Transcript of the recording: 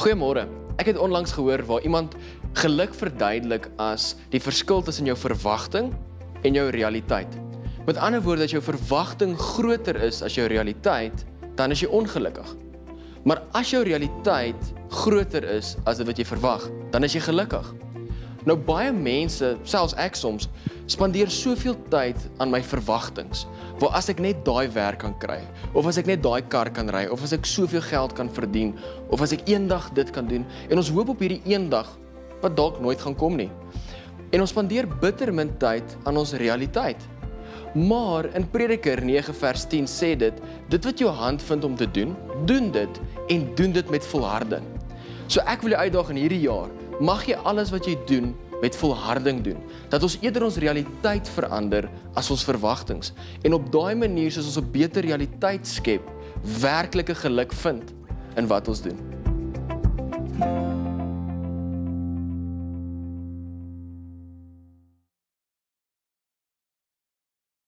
Goeiemôre. Ek het onlangs gehoor waar iemand geluk verduidelik as die verskil tussen jou verwagting en jou realiteit. Met ander woorde, as jou verwagting groter is as jou realiteit, dan is jy ongelukkig. Maar as jou realiteit groter is as dit wat jy verwag, dan is jy gelukkig. Nou baie mense, selfs ek soms, spandeer soveel tyd aan my verwagtings, waar as ek net daai werk kan kry, of as ek net daai kar kan ry, of as ek soveel geld kan verdien, of as ek eendag dit kan doen, en ons hoop op hierdie eendag, wat dalk nooit gaan kom nie. En ons spandeer bitter min tyd aan ons realiteit. Maar in Prediker 9 vers 10 sê dit wat jou hand vind om te doen, doen dit, en doen dit met volharding. So ek wil jou uitdaag in hierdie jaar, mag jy alles wat jy doen, met volharding doen, dat ons eerder ons realiteit verander as ons verwagtings, en op daai manier soos ons 'n beter realiteit skep, werklike geluk vind in wat ons doen.